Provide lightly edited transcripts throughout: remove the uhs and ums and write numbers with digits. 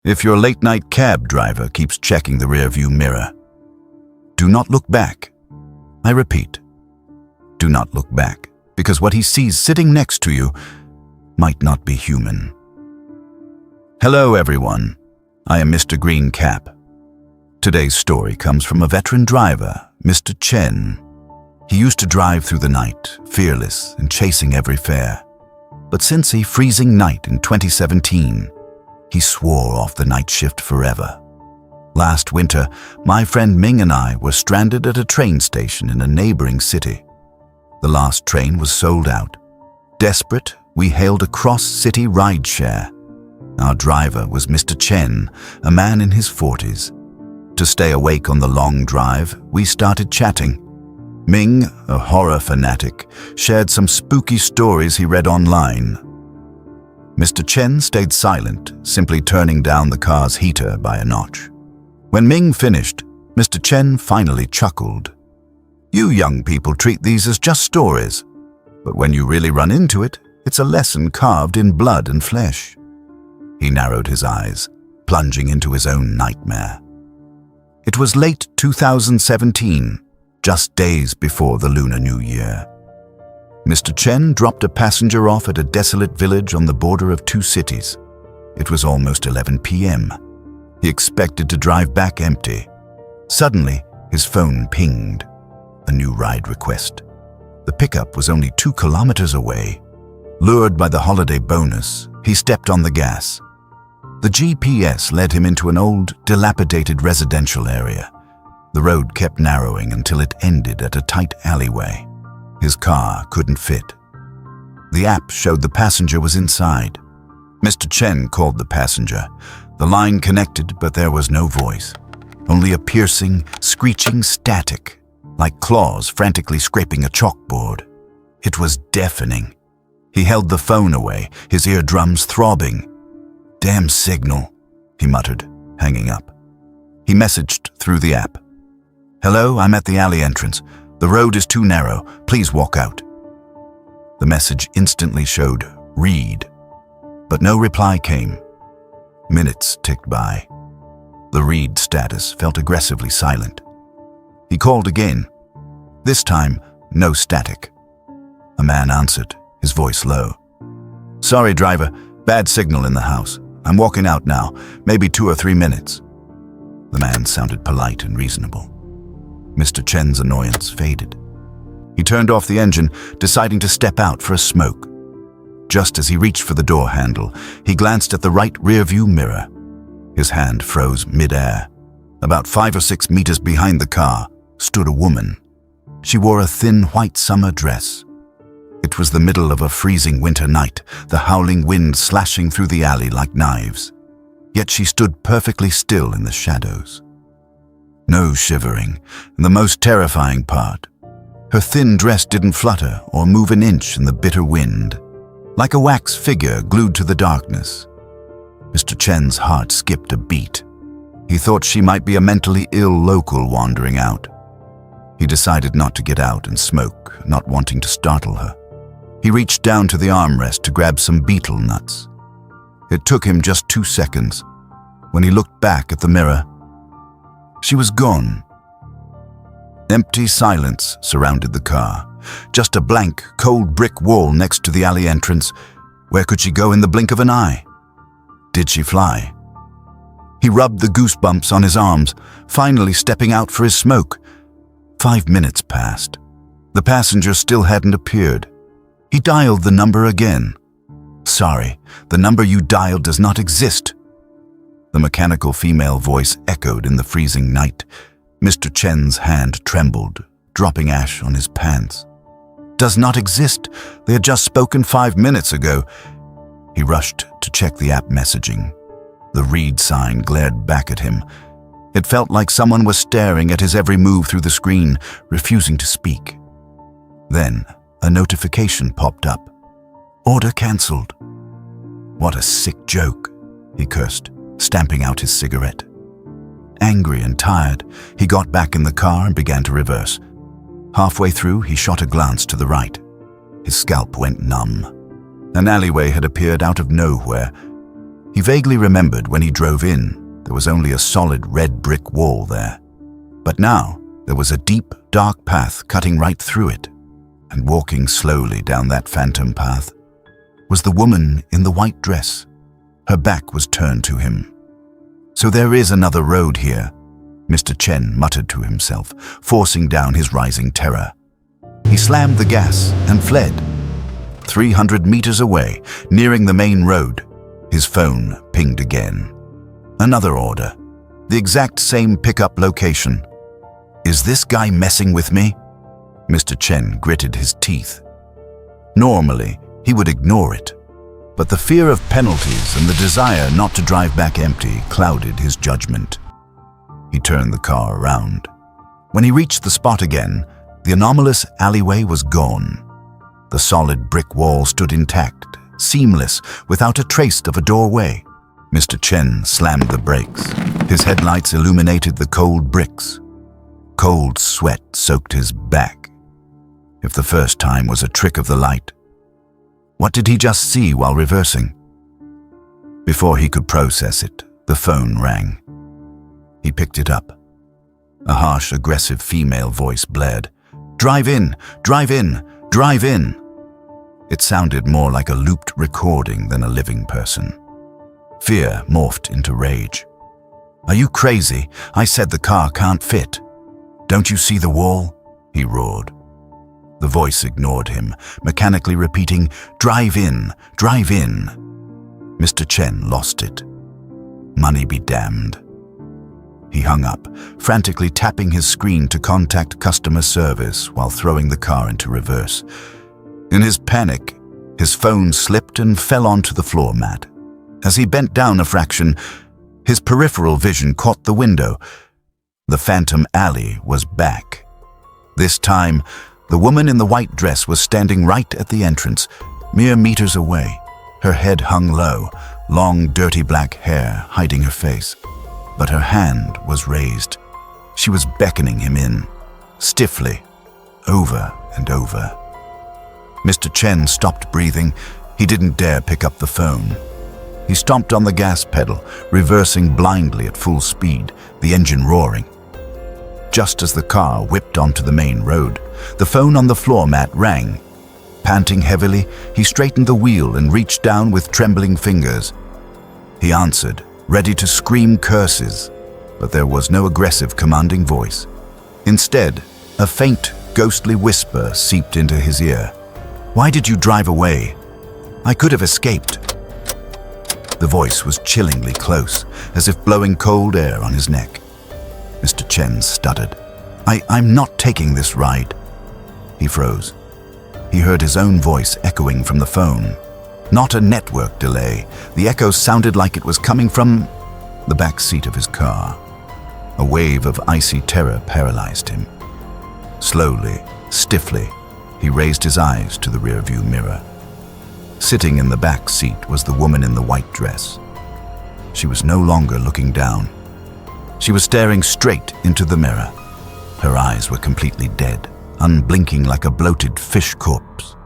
If your late-night cab driver keeps checking the rearview mirror, do not look back. I repeat, do not look back, because what he sees sitting next to you might not be human. Hello, everyone. I am Mr. Green Cap. Today's story comes from a veteran driver, Mr. Chen. He used to drive through the night, fearless and chasing every fare. But since a freezing night in 2017, he swore off the night shift forever. Last winter, my friend Ming and I were stranded at a train station in a neighboring city. The last train was sold out. Desperate, we hailed a cross-city rideshare. Our driver was Mr. Chen, a man in his 40s. To stay awake on the long drive, we started chatting. Ming, a horror fanatic, shared some spooky stories he read online. Mr. Chen stayed silent, simply turning down the car's heater by a notch. When Ming finished, Mr. Chen finally chuckled. You young people treat these as just stories, but when you really run into it, it's a lesson carved in blood and flesh. He narrowed his eyes, plunging into his own nightmare. It was late 2017, just days before the Lunar New Year. Mr. Chen dropped a passenger off at a desolate village on the border of two cities. It was almost 11 p.m. He expected to drive back empty. Suddenly, his phone pinged. A new ride request. The pickup was only 2 kilometers away. Lured by the holiday bonus, he stepped on the gas. The GPS led him into an old, dilapidated residential area. The road kept narrowing until it ended at a tight alleyway. His car couldn't fit. The app showed the passenger was inside. Mr. Chen called the passenger. The line connected, but there was no voice. Only a piercing, screeching static, like claws frantically scraping a chalkboard. It was deafening. He held the phone away, his eardrums throbbing. Damn signal, he muttered, hanging up. He messaged through the app. Hello, I'm at the alley entrance. The road is too narrow. Please walk out. The message instantly showed read, but no reply came. Minutes ticked by. The read status felt aggressively silent. He called again. This time, no static. A man answered, his voice low. Sorry, driver. Bad signal in the house. I'm walking out now. Maybe 2 or 3 minutes. The man sounded polite and reasonable. Mr. Chen's annoyance faded. He turned off the engine, deciding to step out for a smoke. Just as he reached for the door handle, he glanced at the right rearview mirror. His hand froze mid-air. About 5 or 6 meters behind the car stood a woman. She wore a thin white summer dress. It was the middle of a freezing winter night, the howling wind slashing through the alley like knives. Yet she stood perfectly still in the shadows. No shivering, and the most terrifying part, her thin dress didn't flutter or move an inch in the bitter wind, like a wax figure glued to the darkness. Mr. Chen's heart skipped a beat. He thought she might be a mentally ill local wandering out. He decided not to get out and smoke, not wanting to startle her. He reached down to the armrest to grab some beetle nuts. It took him just 2 seconds. When he looked back at the mirror, she was gone. Empty silence surrounded the car. Just a blank, cold brick wall next to the alley entrance. Where could she go in the blink of an eye? Did she fly? He rubbed the goosebumps on his arms, finally stepping out for his smoke. 5 minutes passed. The passenger still hadn't appeared. He dialed the number again. Sorry, the number you dialed does not exist. The mechanical female voice echoed in the freezing night. Mr. Chen's hand trembled, dropping ash on his pants. Does not exist. They had just spoken 5 minutes ago. He rushed to check the app messaging. The read sign glared back at him. It felt like someone was staring at his every move through the screen, refusing to speak. Then, a notification popped up. Order cancelled. What a sick joke, he cursed, stamping out his cigarette. Angry and tired, he got back in the car and began to reverse. Halfway through, he shot a glance to the right. His scalp went numb. An alleyway had appeared out of nowhere. He vaguely remembered when he drove in, there was only a solid red brick wall there. But now, there was a deep, dark path cutting right through it, and walking slowly down that phantom path was the woman in the white dress. Her back was turned to him. So there is another road here, Mr. Chen muttered to himself, forcing down his rising terror. He slammed the gas and fled. 300 meters away, nearing the main road, his phone pinged again. Another order. The exact same pickup location. Is this guy messing with me? Mr. Chen gritted his teeth. Normally, he would ignore it, but the fear of penalties and the desire not to drive back empty clouded his judgment. He turned the car around. When he reached the spot again, the anomalous alleyway was gone. The solid brick wall stood intact, seamless, without a trace of a doorway. Mr. Chen slammed the brakes. His headlights illuminated the cold bricks. Cold sweat soaked his back. If the first time was a trick of the light, what did he just see while reversing? Before he could process it, the phone rang. He picked it up. A harsh, aggressive female voice blared, "Drive in! Drive in! Drive in!" It sounded more like a looped recording than a living person. Fear morphed into rage. "Are you crazy? I said the car can't fit. Don't you see the wall?" he roared. The voice ignored him, mechanically repeating, "Drive in! Drive in!" Mr. Chen lost it. Money be damned. He hung up, frantically tapping his screen to contact customer service while throwing the car into reverse. In his panic, his phone slipped and fell onto the floor mat. As he bent down a fraction, his peripheral vision caught the window. The phantom alley was back. This time, the woman in the white dress was standing right at the entrance, mere meters away. Her head hung low, long, dirty black hair hiding her face. But her hand was raised. She was beckoning him in, stiffly, over and over. Mr. Chen stopped breathing. He didn't dare pick up the phone. He stomped on the gas pedal, reversing blindly at full speed, the engine roaring. Just as the car whipped onto the main road, the phone on the floor mat rang. Panting heavily, he straightened the wheel and reached down with trembling fingers. He answered, ready to scream curses, but there was no aggressive, commanding voice. Instead, a faint, ghostly whisper seeped into his ear. "Why did you drive away? I could have escaped." The voice was chillingly close, as if blowing cold air on his neck. Mr. Chen stuttered. I'm not taking this ride." He froze. He heard his own voice echoing from the phone. Not a network delay. The echo sounded like it was coming from the back seat of his car. A wave of icy terror paralyzed him. Slowly, stiffly, he raised his eyes to the rearview mirror. Sitting in the back seat was the woman in the white dress. She was no longer looking down. She was staring straight into the mirror. Her eyes were completely dead, unblinking like a bloated fish corpse.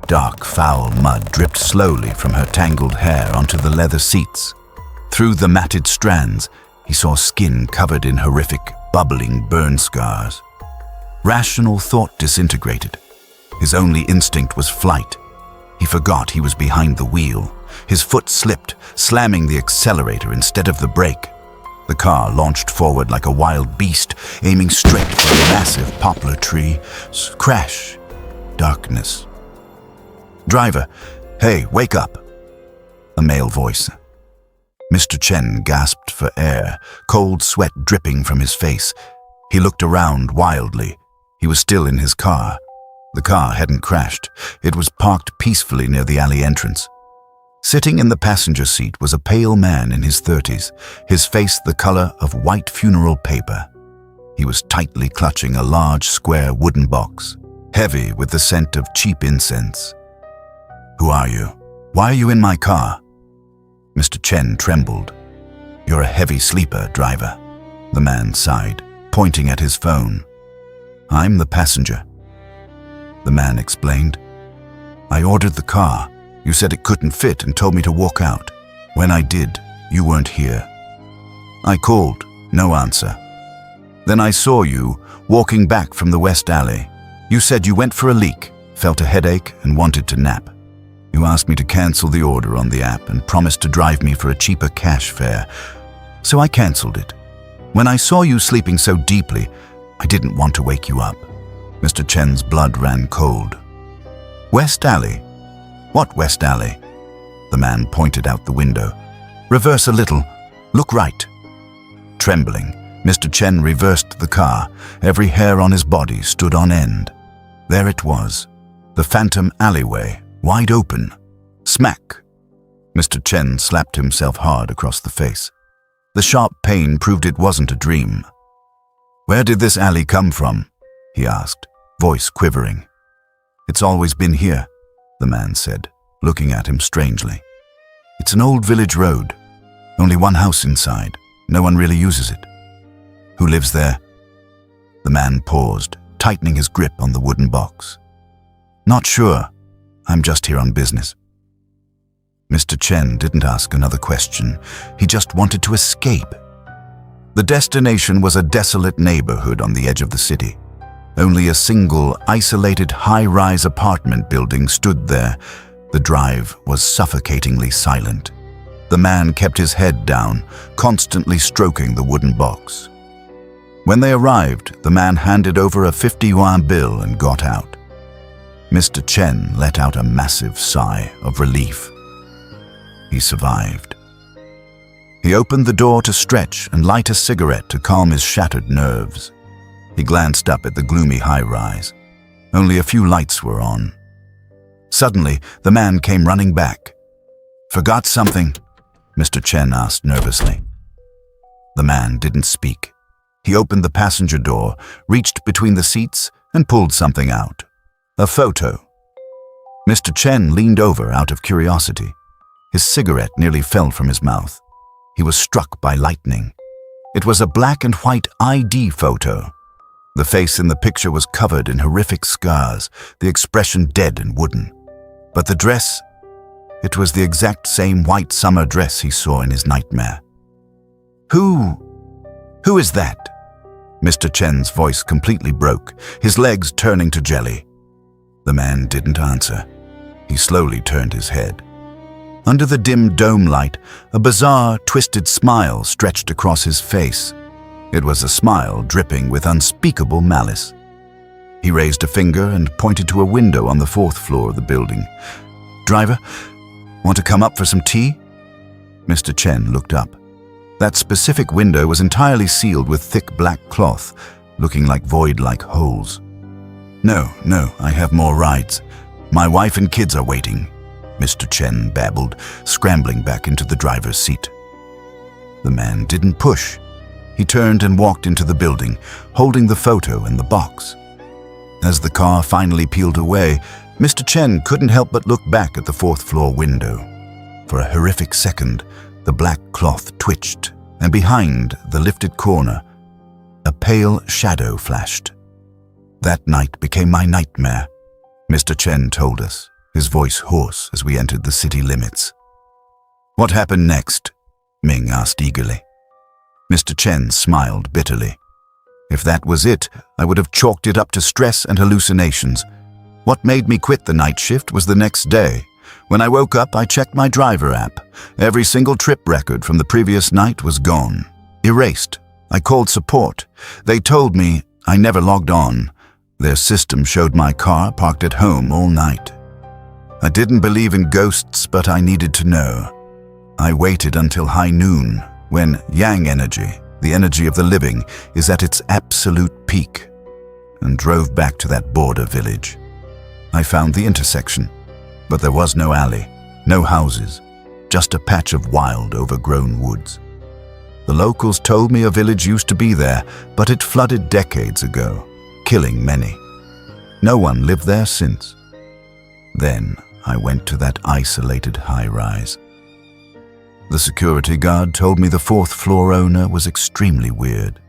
Dark, foul mud dripped slowly from her tangled hair onto the leather seats. Through the matted strands, he saw skin covered in horrific, bubbling burn scars. Rational thought disintegrated. His only instinct was flight. He forgot he was behind the wheel. His foot slipped, slamming the accelerator instead of the brake. The car launched forward like a wild beast, aiming straight for a massive poplar tree. Crash. Darkness. "Driver, hey, wake up!" A male voice. Mr. Chen gasped for air, cold sweat dripping from his face. He looked around wildly. He was still in his car. The car hadn't crashed. It was parked peacefully near the alley entrance. Sitting in the passenger seat was a pale man in his 30s, his face the color of white funeral paper. He was tightly clutching a large square wooden box, heavy with the scent of cheap incense. "Who are you? Why are you in my car?" Mr. Chen trembled. "You're a heavy sleeper, driver," the man sighed, pointing at his phone. "I'm the passenger." The man explained. "I ordered the car. You said it couldn't fit and told me to walk out." When I did, you weren't here. I called, no answer. Then I saw you walking back from the West Alley. You said you went for a leak, felt a headache, and wanted to nap. You asked me to cancel the order on the app and promised to drive me for a cheaper cash fare. So I canceled it. When I saw you sleeping so deeply, I didn't want to wake you up. Mr. Chen's blood ran cold. West Alley? What West Alley? The man pointed out the window. Reverse a little. Look right. Trembling, Mr. Chen reversed the car. Every hair on his body stood on end. There it was, the phantom alleyway, wide open. Smack! Mr. Chen slapped himself hard across the face. The sharp pain proved it wasn't a dream. Where did this alley come from? He asked, voice quivering. It's always been here, the man said, looking at him strangely. It's an old village road. Only one house inside. No one really uses it. Who lives there? The man paused, tightening his grip on the wooden box. Not sure. I'm just here on business. Mr. Chen didn't ask another question. He just wanted to escape. The destination was a desolate neighborhood on the edge of the city. Only a single, isolated, high-rise apartment building stood there. The drive was suffocatingly silent. The man kept his head down, constantly stroking the wooden box. When they arrived, the man handed over a 50-yuan bill and got out. Mr. Chen let out a massive sigh of relief. He survived. He opened the door to stretch and light a cigarette to calm his shattered nerves. He glanced up at the gloomy high-rise. Only a few lights were on. Suddenly, the man came running back. Forgot something? Mr. Chen asked nervously. The man didn't speak. He opened the passenger door, reached between the seats, and pulled something out. A photo. Mr. Chen leaned over out of curiosity. His cigarette nearly fell from his mouth. He was struck by lightning. It was a black and white ID photo. The face in the picture was covered in horrific scars, the expression dead and wooden. But the dress, it was the exact same white summer dress he saw in his nightmare. Who is that? Mr. Chen's voice completely broke, his legs turning to jelly. The man didn't answer. He slowly turned his head. Under the dim dome light, a bizarre, twisted smile stretched across his face. It was a smile dripping with unspeakable malice. He raised a finger and pointed to a window on the 4th floor of the building. Driver, want to come up for some tea? Mr. Chen looked up. That specific window was entirely sealed with thick black cloth, looking like void-like holes. No, I have more rides. My wife and kids are waiting, Mr. Chen babbled, scrambling back into the driver's seat. The man didn't push. He turned and walked into the building, holding the photo and the box. As the car finally peeled away, Mr. Chen couldn't help but look back at the 4th floor window. For a horrific second, the black cloth twitched, and behind the lifted corner, a pale shadow flashed. That night became my nightmare, Mr. Chen told us, his voice hoarse as we entered the city limits. What happened next? Ming asked eagerly. Mr. Chen smiled bitterly. If that was it, I would have chalked it up to stress and hallucinations. What made me quit the night shift was the next day. When I woke up, I checked my driver app. Every single trip record from the previous night was gone. Erased. I called support. They told me I never logged on. Their system showed my car parked at home all night. I didn't believe in ghosts, but I needed to know. I waited until high noon, when yang energy, the energy of the living, is at its absolute peak, and drove back to that border village. I found the intersection, but there was no alley, no houses, just a patch of wild, overgrown woods. The locals told me a village used to be there, but it flooded decades ago, killing many. No one lived there since. Then I went to that isolated high-rise. The security guard told me the 4th floor owner was extremely weird.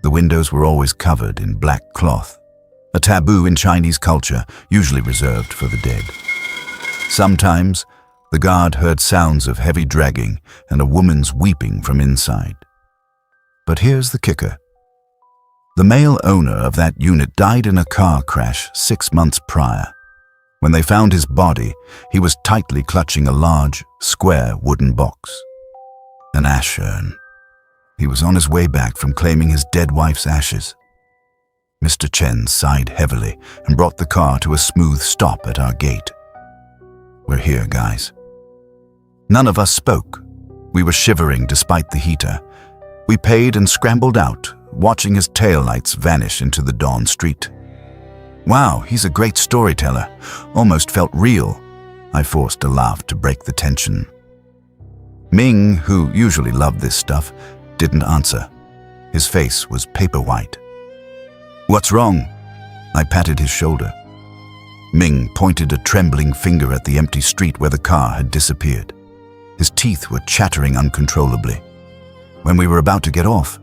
The windows were always covered in black cloth, a taboo in Chinese culture, usually reserved for the dead. Sometimes, The guard heard sounds of heavy dragging and a woman's weeping from inside. But here's the kicker. The male owner of that unit died in a car crash 6 months prior. When they found his body, he was tightly clutching a large, square wooden box. An ash urn. He was on his way back from claiming his dead wife's ashes. Mr. Chen sighed heavily and brought the car to a smooth stop at our gate. We're here, guys. None of us spoke. We were shivering despite the heater. We paid and scrambled out, watching his taillights vanish into the dawn street. Wow, he's a great storyteller. Almost felt real. I forced a laugh to break the tension. Ming, who usually loved this stuff, didn't answer. His face was paper white. "What's wrong?" I patted his shoulder. Ming pointed a trembling finger at the empty street where the car had disappeared. His teeth were chattering uncontrollably. When we were about to get off,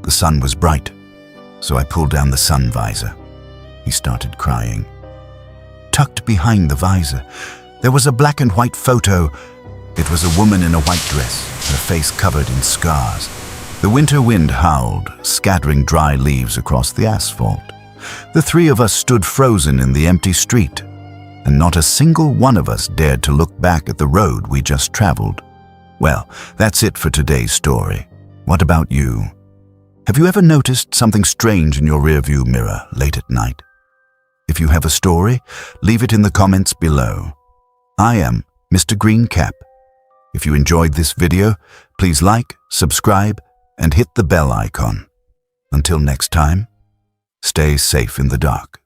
the sun was bright, so I pulled down the sun visor. He started crying. Tucked behind the visor, there was a black and white photo. It was a woman in a white dress, her face covered in scars. The winter wind howled, scattering dry leaves across the asphalt. The three of us stood frozen in the empty street, and not a single one of us dared to look back at the road we just traveled. Well, that's it for today's story. What about you? Have you ever noticed something strange in your rearview mirror late at night? If you have a story, leave it in the comments below. I am Mr. Green Cap. If you enjoyed this video, please like, subscribe, and hit the bell icon. Until next time, stay safe in the dark.